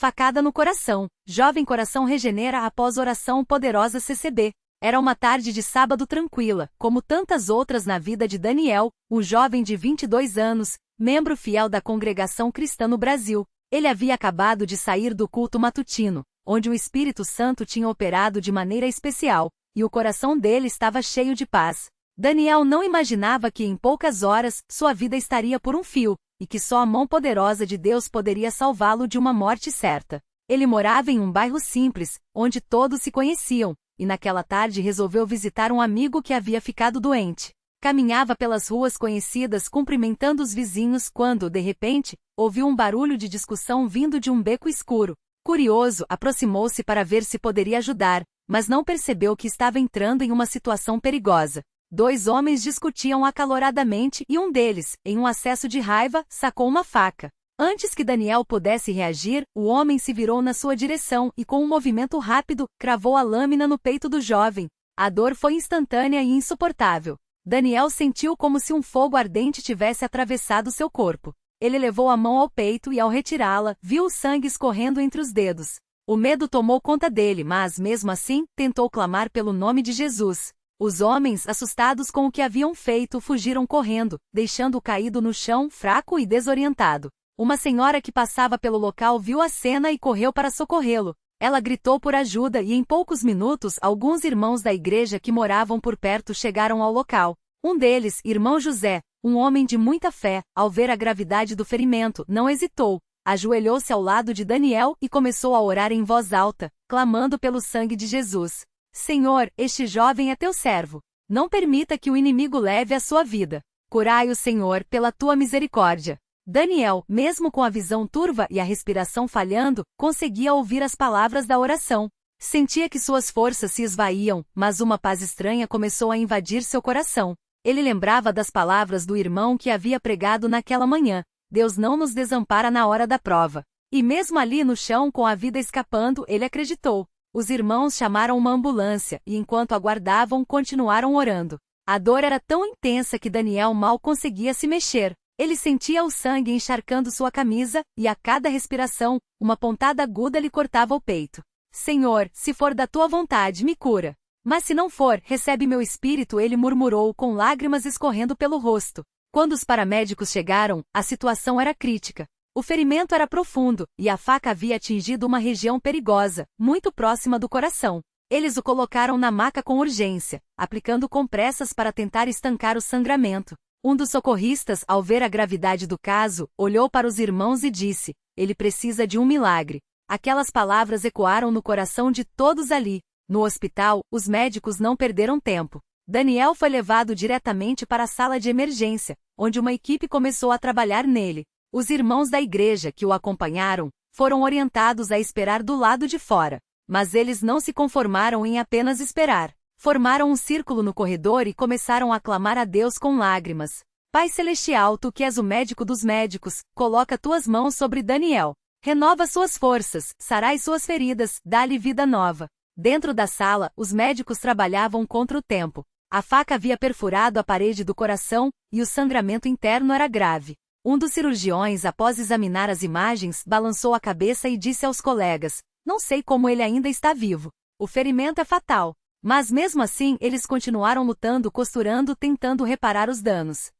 facada no coração. Jovem coração regenera após oração poderosa CCB. Era uma tarde de sábado tranquila, como tantas outras na vida de Daniel, um jovem de 22 anos, membro fiel da congregação cristã no Brasil. Ele havia acabado de sair do culto matutino, onde o Espírito Santo tinha operado de maneira especial, e o coração dele estava cheio de paz. Daniel não imaginava que em poucas horas sua vida estaria por um fio, e que só a mão poderosa de Deus poderia salvá-lo de uma morte certa. Ele morava em um bairro simples, onde todos se conheciam, e naquela tarde resolveu visitar um amigo que havia ficado doente. Caminhava pelas ruas conhecidas cumprimentando os vizinhos quando, de repente, ouviu um barulho de discussão vindo de um beco escuro. Curioso, aproximou-se para ver se poderia ajudar, mas não percebeu que estava entrando em uma situação perigosa. Dois homens discutiam acaloradamente e um deles, em um acesso de raiva, sacou uma faca. Antes que Daniel pudesse reagir, o homem se virou na sua direção e com um movimento rápido, cravou a lâmina no peito do jovem. A dor foi instantânea e insuportável. Daniel sentiu como se um fogo ardente tivesse atravessado seu corpo. Ele levou a mão ao peito e ao retirá-la, viu o sangue escorrendo entre os dedos. O medo tomou conta dele, mas, mesmo assim, tentou clamar pelo nome de Jesus. Os homens, assustados com o que haviam feito, fugiram correndo, deixando-o caído no chão, fraco e desorientado. Uma senhora que passava pelo local viu a cena e correu para socorrê-lo. Ela gritou por ajuda e em poucos minutos alguns irmãos da igreja que moravam por perto chegaram ao local. Um deles, irmão José, um homem de muita fé, ao ver a gravidade do ferimento, não hesitou. Ajoelhou-se ao lado de Daniel e começou a orar em voz alta, clamando pelo sangue de Jesus. Senhor, este jovem é teu servo. Não permita que o inimigo leve a sua vida. Curai-o, Senhor, pela tua misericórdia. Daniel, mesmo com a visão turva e a respiração falhando, conseguia ouvir as palavras da oração. Sentia que suas forças se esvaíam, mas uma paz estranha começou a invadir seu coração. Ele lembrava das palavras do irmão que havia pregado naquela manhã. Deus não nos desampara na hora da prova. E mesmo ali no chão com a vida escapando, ele acreditou. Os irmãos chamaram uma ambulância e enquanto aguardavam, continuaram orando. A dor era tão intensa que Daniel mal conseguia se mexer. Ele sentia o sangue encharcando sua camisa, e a cada respiração, uma pontada aguda lhe cortava o peito. Senhor, se for da tua vontade, me cura. Mas se não for, recebe meu espírito, ele murmurou com lágrimas escorrendo pelo rosto. Quando os paramédicos chegaram, a situação era crítica. O ferimento era profundo, e a faca havia atingido uma região perigosa, muito próxima do coração. Eles o colocaram na maca com urgência, aplicando compressas para tentar estancar o sangramento. Um dos socorristas, ao ver a gravidade do caso, olhou para os irmãos e disse: ele precisa de um milagre. Aquelas palavras ecoaram no coração de todos ali. No hospital, os médicos não perderam tempo. Daniel foi levado diretamente para a sala de emergência, onde uma equipe começou a trabalhar nele. Os irmãos da igreja que o acompanharam foram orientados a esperar do lado de fora. Mas eles não se conformaram em apenas esperar. Formaram um círculo no corredor e começaram a clamar a Deus com lágrimas. Pai Celestial, tu que és o médico dos médicos, coloca tuas mãos sobre Daniel. Renova suas forças, sarai suas feridas, dá-lhe vida nova. Dentro da sala, os médicos trabalhavam contra o tempo. A faca havia perfurado a parede do coração, e o sangramento interno era grave. Um dos cirurgiões, após examinar as imagens, balançou a cabeça e disse aos colegas: não sei como ele ainda está vivo. O ferimento é fatal. Mas mesmo assim, eles continuaram lutando, costurando, tentando reparar os danos.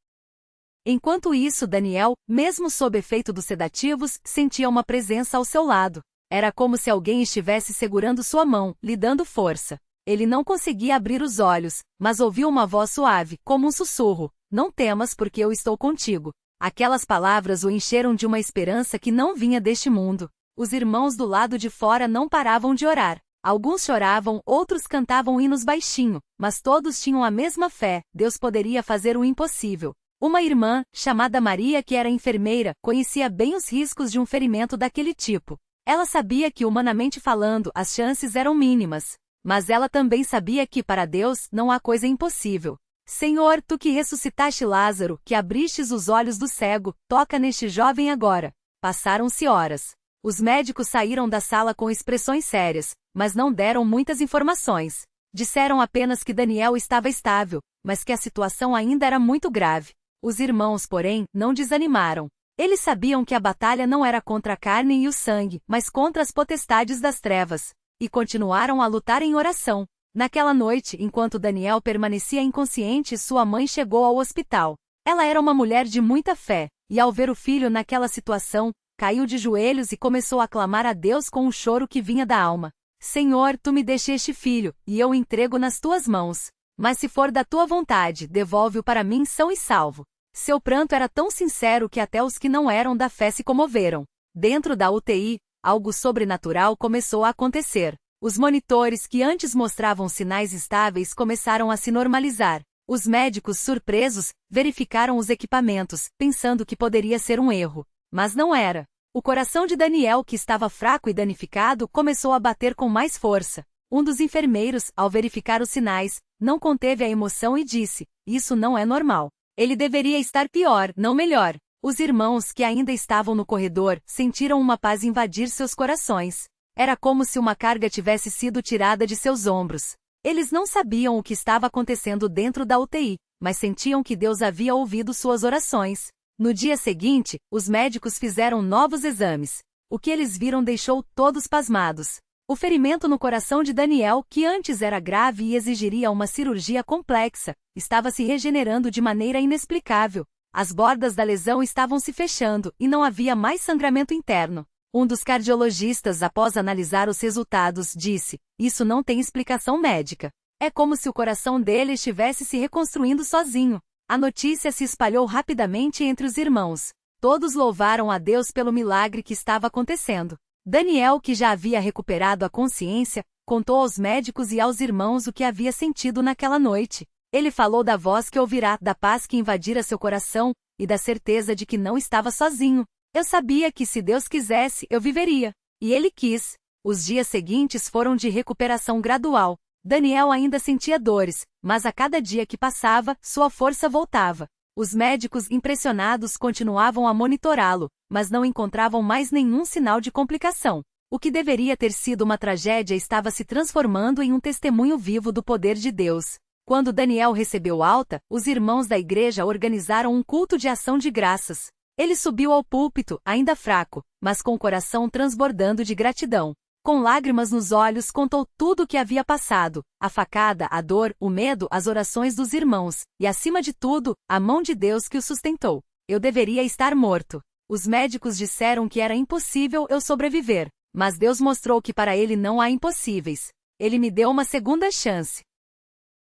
Enquanto isso, Daniel, mesmo sob efeito dos sedativos, sentia uma presença ao seu lado. Era como se alguém estivesse segurando sua mão, lhe dando força. Ele não conseguia abrir os olhos, mas ouviu uma voz suave, como um sussurro: não temas porque eu estou contigo. Aquelas palavras o encheram de uma esperança que não vinha deste mundo. Os irmãos do lado de fora não paravam de orar. Alguns choravam, outros cantavam hinos baixinho, mas todos tinham a mesma fé, Deus poderia fazer o impossível. Uma irmã, chamada Maria, que era enfermeira, conhecia bem os riscos de um ferimento daquele tipo. Ela sabia que, humanamente falando, as chances eram mínimas. Mas ela também sabia que, para Deus, não há coisa impossível. Senhor, tu que ressuscitaste Lázaro, que abristes os olhos do cego, toca neste jovem agora. Passaram-se horas. Os médicos saíram da sala com expressões sérias, mas não deram muitas informações. Disseram apenas que Daniel estava estável, mas que a situação ainda era muito grave. Os irmãos, porém, não desanimaram. Eles sabiam que a batalha não era contra a carne e o sangue, mas contra as potestades das trevas. E continuaram a lutar em oração. Naquela noite, enquanto Daniel permanecia inconsciente, sua mãe chegou ao hospital. Ela era uma mulher de muita fé, e ao ver o filho naquela situação, caiu de joelhos e começou a clamar a Deus com um choro que vinha da alma. Senhor, tu me deste este filho, e eu o entrego nas tuas mãos. Mas se for da tua vontade, devolve-o para mim são e salvo. Seu pranto era tão sincero que até os que não eram da fé se comoveram. Dentro da UTI, algo sobrenatural começou a acontecer. Os monitores que antes mostravam sinais estáveis começaram a se normalizar. Os médicos, surpresos, verificaram os equipamentos, pensando que poderia ser um erro. Mas não era. O coração de Daniel, que estava fraco e danificado, começou a bater com mais força. Um dos enfermeiros, ao verificar os sinais, não conteve a emoção e disse: "Isso não é normal. Ele deveria estar pior, não melhor." Os irmãos que ainda estavam no corredor sentiram uma paz invadir seus corações. Era como se uma carga tivesse sido tirada de seus ombros. Eles não sabiam o que estava acontecendo dentro da UTI, mas sentiam que Deus havia ouvido suas orações. No dia seguinte, os médicos fizeram novos exames. O que eles viram deixou todos pasmados. O ferimento no coração de Daniel, que antes era grave e exigiria uma cirurgia complexa, estava se regenerando de maneira inexplicável. As bordas da lesão estavam se fechando e não havia mais sangramento interno. Um dos cardiologistas, após analisar os resultados, disse: "Isso não tem explicação médica. É como se o coração dele estivesse se reconstruindo sozinho." A notícia se espalhou rapidamente entre os irmãos. Todos louvaram a Deus pelo milagre que estava acontecendo. Daniel, que já havia recuperado a consciência, contou aos médicos e aos irmãos o que havia sentido naquela noite. Ele falou da voz que ouvirá, da paz que invadira seu coração, e da certeza de que não estava sozinho. "Eu sabia que se Deus quisesse, eu viveria. E Ele quis." Os dias seguintes foram de recuperação gradual. Daniel ainda sentia dores, mas a cada dia que passava, sua força voltava. Os médicos, impressionados, continuavam a monitorá-lo, mas não encontravam mais nenhum sinal de complicação. O que deveria ter sido uma tragédia estava se transformando em um testemunho vivo do poder de Deus. Quando Daniel recebeu alta, os irmãos da igreja organizaram um culto de ação de graças. Ele subiu ao púlpito, ainda fraco, mas com o coração transbordando de gratidão. Com lágrimas nos olhos, contou tudo o que havia passado: a facada, a dor, o medo, as orações dos irmãos, e acima de tudo, a mão de Deus que o sustentou. "Eu deveria estar morto. Os médicos disseram que era impossível eu sobreviver, mas Deus mostrou que para ele não há impossíveis. Ele me deu uma segunda chance."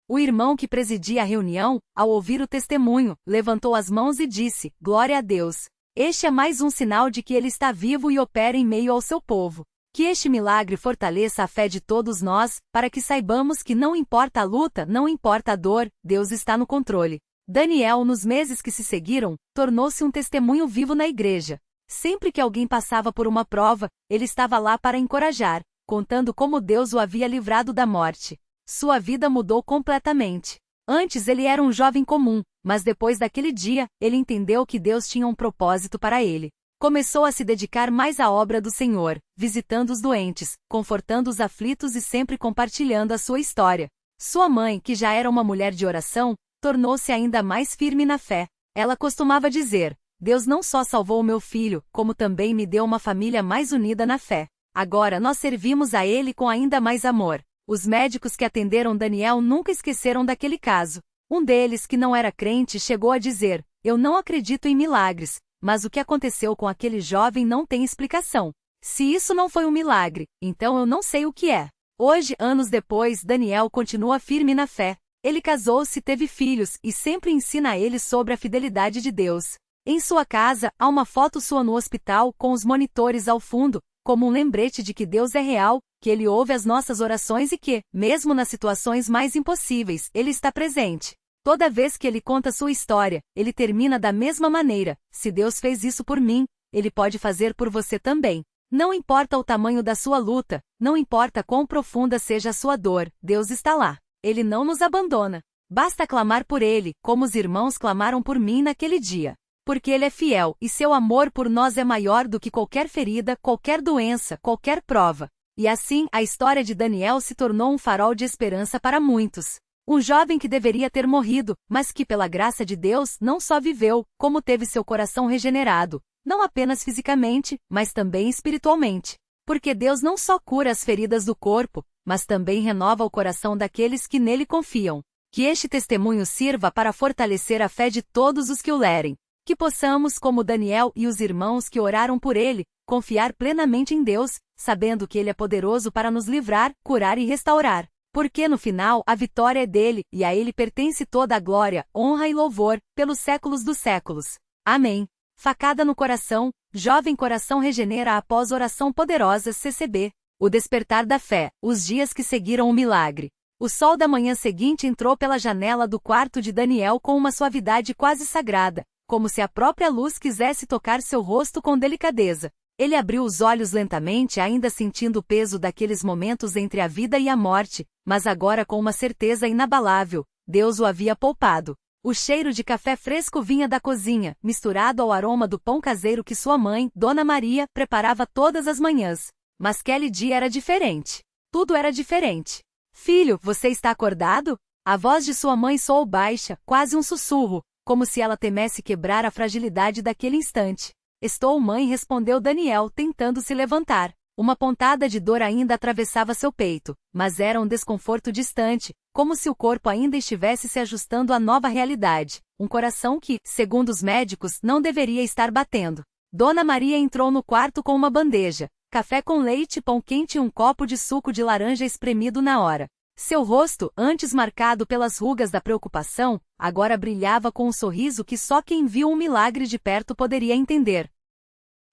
O irmão que presidia a reunião, ao ouvir o testemunho, levantou as mãos e disse: "Glória a Deus. Este é mais um sinal de que Ele está vivo e opera em meio ao seu povo. Que este milagre fortaleça a fé de todos nós, para que saibamos que não importa a luta, não importa a dor, Deus está no controle." Daniel, nos meses que se seguiram, tornou-se um testemunho vivo na igreja. Sempre que alguém passava por uma prova, ele estava lá para encorajar, contando como Deus o havia livrado da morte. Sua vida mudou completamente. Antes ele era um jovem comum, mas depois daquele dia, ele entendeu que Deus tinha um propósito para ele. Começou a se dedicar mais à obra do Senhor, visitando os doentes, confortando os aflitos e sempre compartilhando a sua história. Sua mãe, que já era uma mulher de oração, tornou-se ainda mais firme na fé. Ela costumava dizer: "Deus não só salvou o meu filho, como também me deu uma família mais unida na fé. Agora nós servimos a Ele com ainda mais amor." Os médicos que atenderam Daniel nunca esqueceram daquele caso. Um deles, que não era crente, chegou a dizer: "Eu não acredito em milagres, mas o que aconteceu com aquele jovem não tem explicação. Se isso não foi um milagre, então eu não sei o que é." Hoje, anos depois, Daniel continua firme na fé. Ele casou-se, teve filhos, e sempre ensina a eles sobre a fidelidade de Deus. Em sua casa, há uma foto sua no hospital, com os monitores ao fundo, como um lembrete de que Deus é real, que Ele ouve as nossas orações e que, mesmo nas situações mais impossíveis, Ele está presente. Toda vez que ele conta sua história, ele termina da mesma maneira: "Se Deus fez isso por mim, Ele pode fazer por você também." Não importa o tamanho da sua luta, não importa quão profunda seja a sua dor, Deus está lá. Ele não nos abandona. Basta clamar por Ele, como os irmãos clamaram por mim naquele dia. Porque Ele é fiel, e seu amor por nós é maior do que qualquer ferida, qualquer doença, qualquer prova. E assim, a história de Daniel se tornou um farol de esperança para muitos. Um jovem que deveria ter morrido, mas que pela graça de Deus não só viveu, como teve seu coração regenerado, não apenas fisicamente, mas também espiritualmente. Porque Deus não só cura as feridas do corpo, mas também renova o coração daqueles que nele confiam. Que este testemunho sirva para fortalecer a fé de todos os que o lerem. Que possamos, como Daniel e os irmãos que oraram por ele, confiar plenamente em Deus, sabendo que ele é poderoso para nos livrar, curar e restaurar. Porque no final a vitória é dele, e a ele pertence toda a glória, honra e louvor, pelos séculos dos séculos. Amém. Facada no coração, jovem coração regenera após oração poderosa CCB. O despertar da fé, os dias que seguiram o milagre. O sol da manhã seguinte entrou pela janela do quarto de Daniel com uma suavidade quase sagrada, como se a própria luz quisesse tocar seu rosto com delicadeza. Ele abriu os olhos lentamente, ainda sentindo o peso daqueles momentos entre a vida e a morte, mas agora com uma certeza inabalável: Deus o havia poupado. O cheiro de café fresco vinha da cozinha, misturado ao aroma do pão caseiro que sua mãe, Dona Maria, preparava todas as manhãs. Mas aquele dia era diferente. Tudo era diferente. Filho, você está acordado? A voz de sua mãe soou baixa, quase um sussurro, como se ela temesse quebrar a fragilidade daquele instante. Estou, mãe, respondeu Daniel, tentando se levantar. Uma pontada de dor ainda atravessava seu peito, mas era um desconforto distante, como se o corpo ainda estivesse se ajustando à nova realidade. Um coração que, segundo os médicos, não deveria estar batendo. Dona Maria entrou no quarto com uma bandeja, café com leite, pão quente e um copo de suco de laranja espremido na hora. Seu rosto, antes marcado pelas rugas da preocupação, agora brilhava com um sorriso que só quem viu um milagre de perto poderia entender.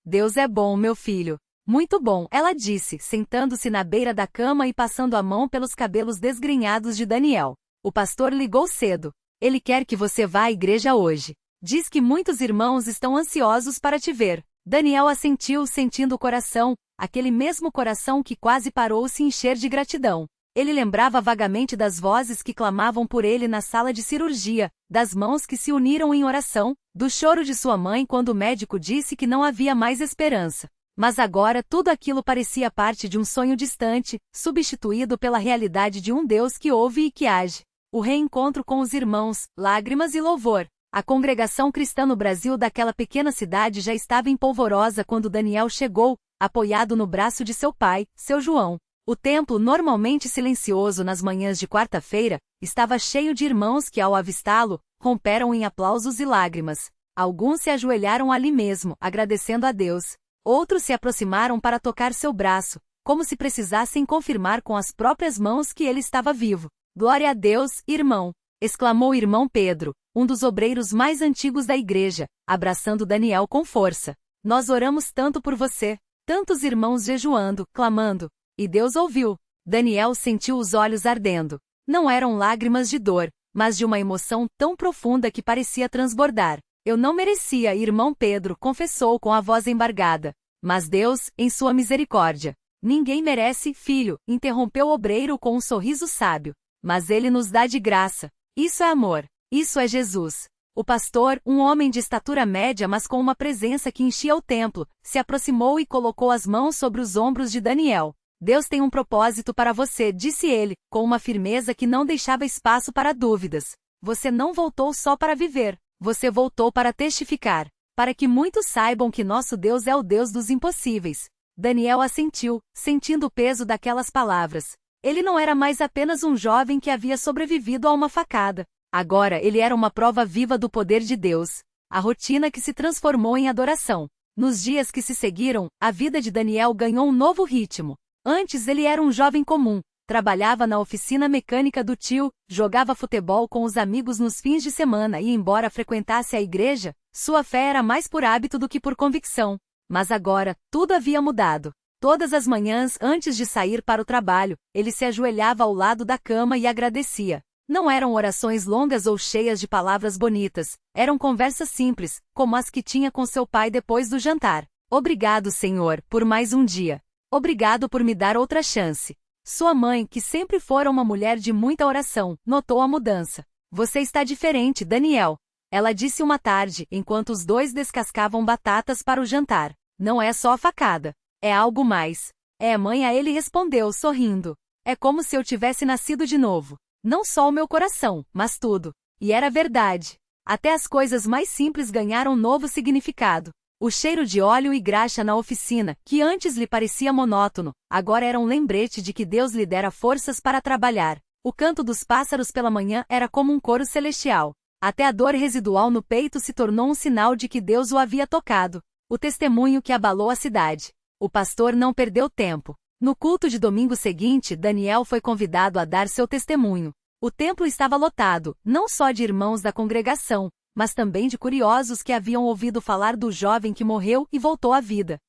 Deus é bom, meu filho. Muito bom, ela disse, sentando-se na beira da cama e passando a mão pelos cabelos desgrenhados de Daniel. O pastor ligou cedo. Ele quer que você vá à igreja hoje. Diz que muitos irmãos estão ansiosos para te ver. Daniel assentiu, sentindo o coração, aquele mesmo coração que quase parou se encher de gratidão. Ele lembrava vagamente das vozes que clamavam por ele na sala de cirurgia, das mãos que se uniram em oração, do choro de sua mãe quando o médico disse que não havia mais esperança. Mas agora tudo aquilo parecia parte de um sonho distante, substituído pela realidade de um Deus que ouve e que age. O reencontro com os irmãos, lágrimas e louvor. A congregação cristã no Brasil daquela pequena cidade já estava em polvorosa quando Daniel chegou, apoiado no braço de seu pai, seu João. O templo, normalmente silencioso nas manhãs de quarta-feira, estava cheio de irmãos que, ao avistá-lo, romperam em aplausos e lágrimas. Alguns se ajoelharam ali mesmo, agradecendo a Deus. Outros se aproximaram para tocar seu braço, como se precisassem confirmar com as próprias mãos que ele estava vivo. Glória a Deus, irmão! Exclamou o irmão Pedro, um dos obreiros mais antigos da igreja, abraçando Daniel com força. Nós oramos tanto por você, tantos irmãos jejuando, clamando. E Deus ouviu. Daniel sentiu os olhos ardendo. Não eram lágrimas de dor, mas de uma emoção tão profunda que parecia transbordar. Eu não merecia, irmão Pedro, confessou com a voz embargada. Mas Deus, em sua misericórdia. Ninguém merece, filho, interrompeu o obreiro com um sorriso sábio. Mas ele nos dá de graça. Isso é amor. Isso é Jesus. O pastor, um homem de estatura média mas com uma presença que enchia o templo, se aproximou e colocou as mãos sobre os ombros de Daniel. Deus tem um propósito para você, disse ele, com uma firmeza que não deixava espaço para dúvidas. Você não voltou só para viver. Você voltou para testificar, para que muitos saibam que nosso Deus é o Deus dos impossíveis. Daniel assentiu, sentindo o peso daquelas palavras. Ele não era mais apenas um jovem que havia sobrevivido a uma facada. Agora ele era uma prova viva do poder de Deus. A rotina que se transformou em adoração. Nos dias que se seguiram, a vida de Daniel ganhou um novo ritmo. Antes ele era um jovem comum. Trabalhava na oficina mecânica do tio, jogava futebol com os amigos nos fins de semana e, embora frequentasse a igreja, sua fé era mais por hábito do que por convicção. Mas agora, tudo havia mudado. Todas as manhãs, antes de sair para o trabalho, ele se ajoelhava ao lado da cama e agradecia. Não eram orações longas ou cheias de palavras bonitas, eram conversas simples, como as que tinha com seu pai depois do jantar. Obrigado, Senhor, por mais um dia. Obrigado por me dar outra chance. Sua mãe, que sempre fora uma mulher de muita oração, notou a mudança. Você está diferente, Daniel. Ela disse uma tarde, enquanto os dois descascavam batatas para o jantar. Não é só a facada. É algo mais. É, mãe, a ele respondeu, sorrindo. É como se eu tivesse nascido de novo. Não só o meu coração, mas tudo. E era verdade. Até as coisas mais simples ganharam um novo significado. O cheiro de óleo e graxa na oficina, que antes lhe parecia monótono, agora era um lembrete de que Deus lhe dera forças para trabalhar. O canto dos pássaros pela manhã era como um coro celestial. Até a dor residual no peito se tornou um sinal de que Deus o havia tocado. O testemunho que abalou a cidade. O pastor não perdeu tempo. No culto de domingo seguinte, Daniel foi convidado a dar seu testemunho. O templo estava lotado, não só de irmãos da congregação, mas também de curiosos que haviam ouvido falar do jovem que morreu e voltou à vida.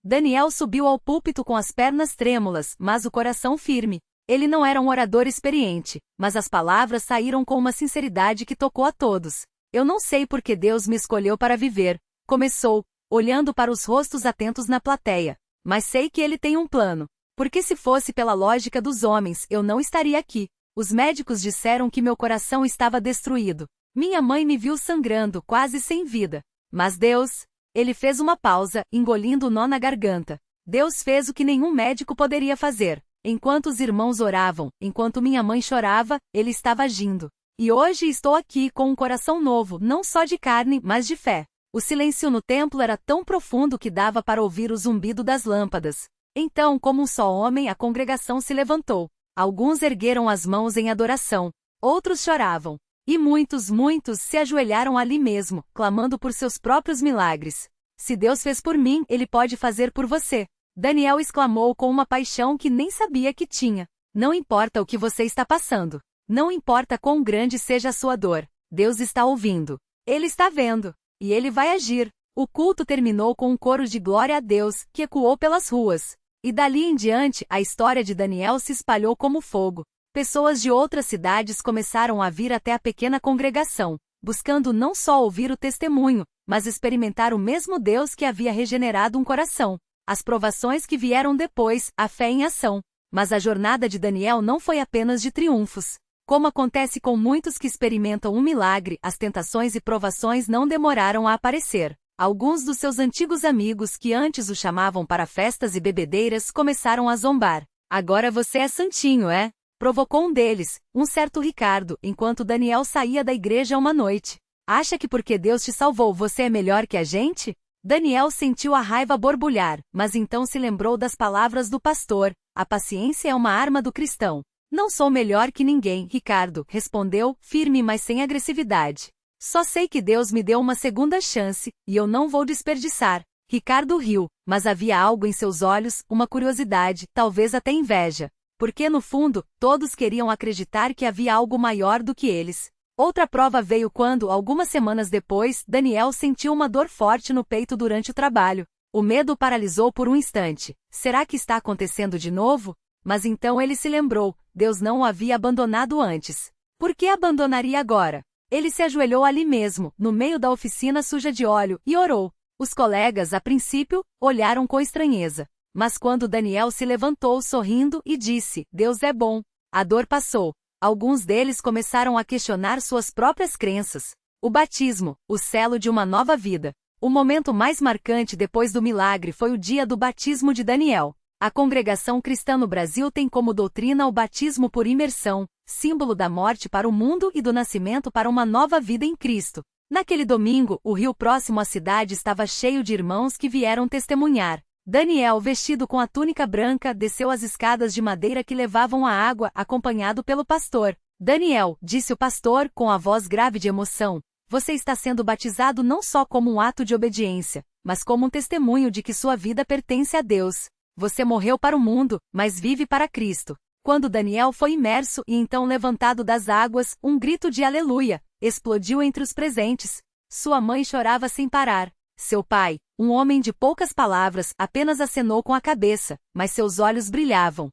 Daniel subiu ao púlpito com as pernas trêmulas, mas o coração firme. Ele não era um orador experiente, mas as palavras saíram com uma sinceridade que tocou a todos. Eu não sei por que Deus me escolheu para viver, começou, olhando para os rostos atentos na plateia. Mas sei que ele tem um plano. Porque se fosse pela lógica dos homens, eu não estaria aqui. Os médicos disseram que meu coração estava destruído. Minha mãe me viu sangrando, quase sem vida. Mas Deus... Ele fez uma pausa, engolindo o nó na garganta. Deus fez o que nenhum médico poderia fazer. Enquanto os irmãos oravam, enquanto minha mãe chorava, ele estava agindo. E hoje estou aqui com um coração novo, não só de carne, mas de fé. O silêncio no templo era tão profundo que dava para ouvir o zumbido das lâmpadas. Então, como um só homem, a congregação se levantou. Alguns ergueram as mãos em adoração. Outros choravam. E muitos se ajoelharam ali mesmo, clamando por seus próprios milagres. Se Deus fez por mim, Ele pode fazer por você. Daniel exclamou com uma paixão que nem sabia que tinha. Não importa o que você está passando. Não importa quão grande seja a sua dor. Deus está ouvindo. Ele está vendo. E Ele vai agir. O culto terminou com um coro de glória a Deus, que ecoou pelas ruas. E dali em diante, a história de Daniel se espalhou como fogo. Pessoas de outras cidades começaram a vir até a pequena congregação, buscando não só ouvir o testemunho, mas experimentar o mesmo Deus que havia regenerado um coração. As provações que vieram depois, a fé em ação. Mas a jornada de Daniel não foi apenas de triunfos. Como acontece com muitos que experimentam um milagre, as tentações e provações não demoraram a aparecer. Alguns dos seus antigos amigos que antes o chamavam para festas e bebedeiras começaram a zombar. Agora você é santinho, é? Provocou um deles, um certo Ricardo, enquanto Daniel saía da igreja uma noite. Acha que porque Deus te salvou você é melhor que a gente? Daniel sentiu a raiva borbulhar, mas então se lembrou das palavras do pastor. A paciência é uma arma do cristão. Não sou melhor que ninguém, Ricardo, respondeu, firme mas sem agressividade. Só sei que Deus me deu uma segunda chance, e eu não vou desperdiçar. Ricardo riu, mas havia algo em seus olhos, uma curiosidade, talvez até inveja. Porque no fundo, todos queriam acreditar que havia algo maior do que eles. Outra prova veio quando, algumas semanas depois, Daniel sentiu uma dor forte no peito durante o trabalho. O medo o paralisou por um instante. Será que está acontecendo de novo? Mas então ele se lembrou, Deus não o havia abandonado antes. Por que abandonaria agora? Ele se ajoelhou ali mesmo, no meio da oficina suja de óleo, e orou. Os colegas, a princípio, olharam com estranheza. Mas quando Daniel se levantou sorrindo e disse, Deus é bom, a dor passou. Alguns deles começaram a questionar suas próprias crenças. O batismo, o selo de uma nova vida. O momento mais marcante depois do milagre foi o dia do batismo de Daniel. A congregação cristã no Brasil tem como doutrina o batismo por imersão, símbolo da morte para o mundo e do nascimento para uma nova vida em Cristo. Naquele domingo, o rio próximo à cidade estava cheio de irmãos que vieram testemunhar. Daniel, vestido com a túnica branca, desceu as escadas de madeira que levavam à água, acompanhado pelo pastor. Daniel, disse o pastor, com a voz grave de emoção, você está sendo batizado não só como um ato de obediência, mas como um testemunho de que sua vida pertence a Deus. Você morreu para o mundo, mas vive para Cristo. Quando Daniel foi imerso e então levantado das águas, um grito de aleluia explodiu entre os presentes. Sua mãe chorava sem parar. Seu pai, um homem de poucas palavras, apenas acenou com a cabeça, mas seus olhos brilhavam.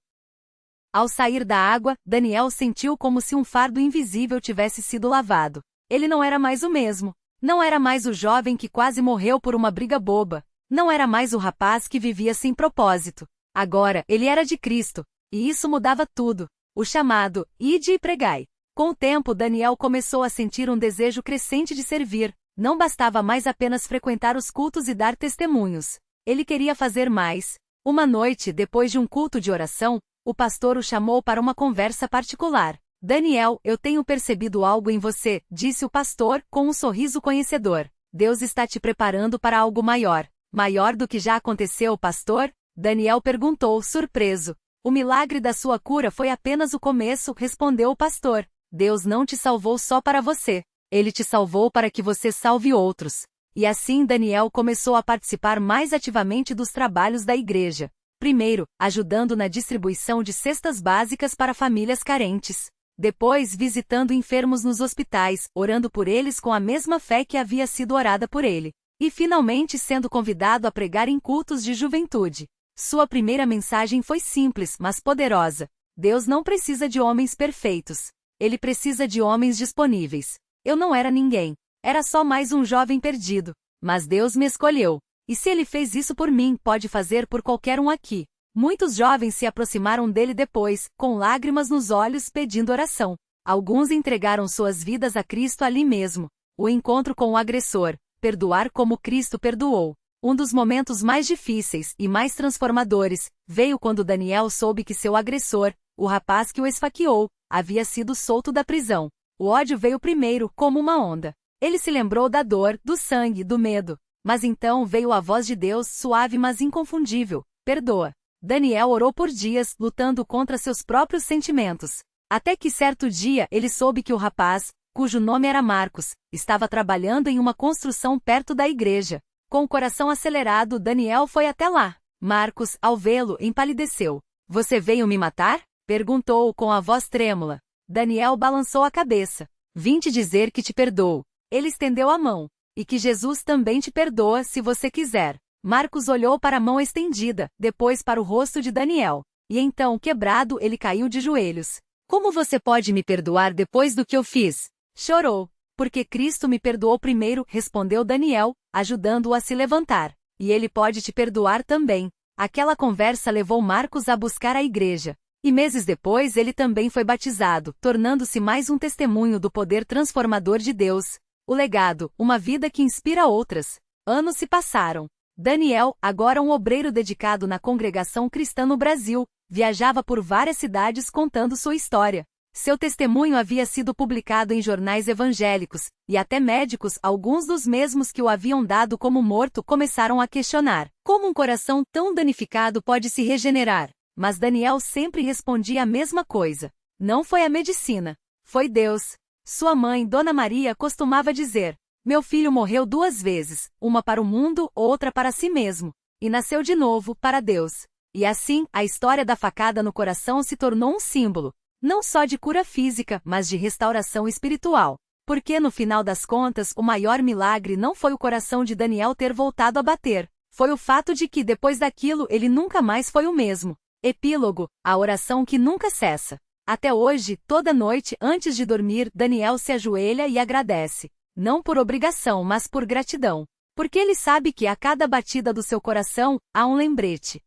Ao sair da água, Daniel sentiu como se um fardo invisível tivesse sido lavado. Ele não era mais o mesmo. Não era mais o jovem que quase morreu por uma briga boba. Não era mais o rapaz que vivia sem propósito. Agora, ele era de Cristo. E isso mudava tudo. O chamado, ide e pregai. Com o tempo, Daniel começou a sentir um desejo crescente de servir. Não bastava mais apenas frequentar os cultos e dar testemunhos. Ele queria fazer mais. Uma noite, depois de um culto de oração, o pastor o chamou para uma conversa particular. Daniel, eu tenho percebido algo em você, disse o pastor, com um sorriso conhecedor. Deus está te preparando para algo maior. Maior do que já aconteceu, pastor? Daniel perguntou, surpreso. O milagre da sua cura foi apenas o começo, respondeu o pastor. Deus não te salvou só para você. Ele te salvou para que você salve outros. E assim Daniel começou a participar mais ativamente dos trabalhos da igreja. Primeiro, ajudando na distribuição de cestas básicas para famílias carentes. Depois, visitando enfermos nos hospitais, orando por eles com a mesma fé que havia sido orada por ele. E finalmente sendo convidado a pregar em cultos de juventude. Sua primeira mensagem foi simples, mas poderosa. Deus não precisa de homens perfeitos. Ele precisa de homens disponíveis. Eu não era ninguém. Era só mais um jovem perdido. Mas Deus me escolheu. E se ele fez isso por mim, pode fazer por qualquer um aqui. Muitos jovens se aproximaram dele depois, com lágrimas nos olhos, pedindo oração. Alguns entregaram suas vidas a Cristo ali mesmo. O encontro com o agressor. Perdoar como Cristo perdoou. Um dos momentos mais difíceis e mais transformadores veio quando Daniel soube que seu agressor, o rapaz que o esfaqueou, havia sido solto da prisão. O ódio veio primeiro, como uma onda. Ele se lembrou da dor, do sangue, do medo. Mas então veio a voz de Deus, suave mas inconfundível: perdoa. Daniel orou por dias, lutando contra seus próprios sentimentos. Até que certo dia ele soube que o rapaz, cujo nome era Marcos, estava trabalhando em uma construção perto da igreja. Com o coração acelerado, Daniel foi até lá. Marcos, ao vê-lo, empalideceu. Você veio me matar? Perguntou com a voz trêmula. Daniel balançou a cabeça. Vim te dizer que te perdoo. Ele estendeu a mão. E que Jesus também te perdoa se você quiser. Marcos olhou para a mão estendida, depois para o rosto de Daniel. E então, quebrado, ele caiu de joelhos. Como você pode me perdoar depois do que eu fiz? Chorou. Porque Cristo me perdoou primeiro, respondeu Daniel, ajudando-o a se levantar. E ele pode te perdoar também. Aquela conversa levou Marcos a buscar a igreja. E meses depois ele também foi batizado, tornando-se mais um testemunho do poder transformador de Deus. O legado, uma vida que inspira outras. Anos se passaram. Daniel, agora um obreiro dedicado na congregação cristã no Brasil, viajava por várias cidades contando sua história. Seu testemunho havia sido publicado em jornais evangélicos, e até médicos, alguns dos mesmos que o haviam dado como morto, começaram a questionar: como um coração tão danificado pode se regenerar? Mas Daniel sempre respondia a mesma coisa. Não foi a medicina. Foi Deus. Sua mãe, Dona Maria, costumava dizer: meu filho morreu 2 vezes, uma para o mundo, outra para si mesmo. E nasceu de novo, para Deus. E assim, a história da facada no coração se tornou um símbolo. Não só de cura física, mas de restauração espiritual. Porque no final das contas, o maior milagre não foi o coração de Daniel ter voltado a bater. Foi o fato de que, depois daquilo, ele nunca mais foi o mesmo. Epílogo, a oração que nunca cessa. Até hoje, toda noite, antes de dormir, Daniel se ajoelha e agradece. Não por obrigação, mas por gratidão. Porque ele sabe que a cada batida do seu coração, há um lembrete.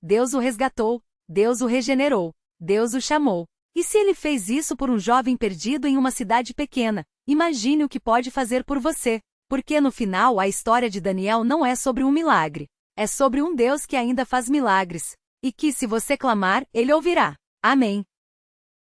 Deus o resgatou, Deus o regenerou, Deus o chamou. E se ele fez isso por um jovem perdido em uma cidade pequena, imagine o que pode fazer por você. Porque no final a história de Daniel não é sobre um milagre. É sobre um Deus que ainda faz milagres. E que, se você clamar, ele ouvirá. Amém.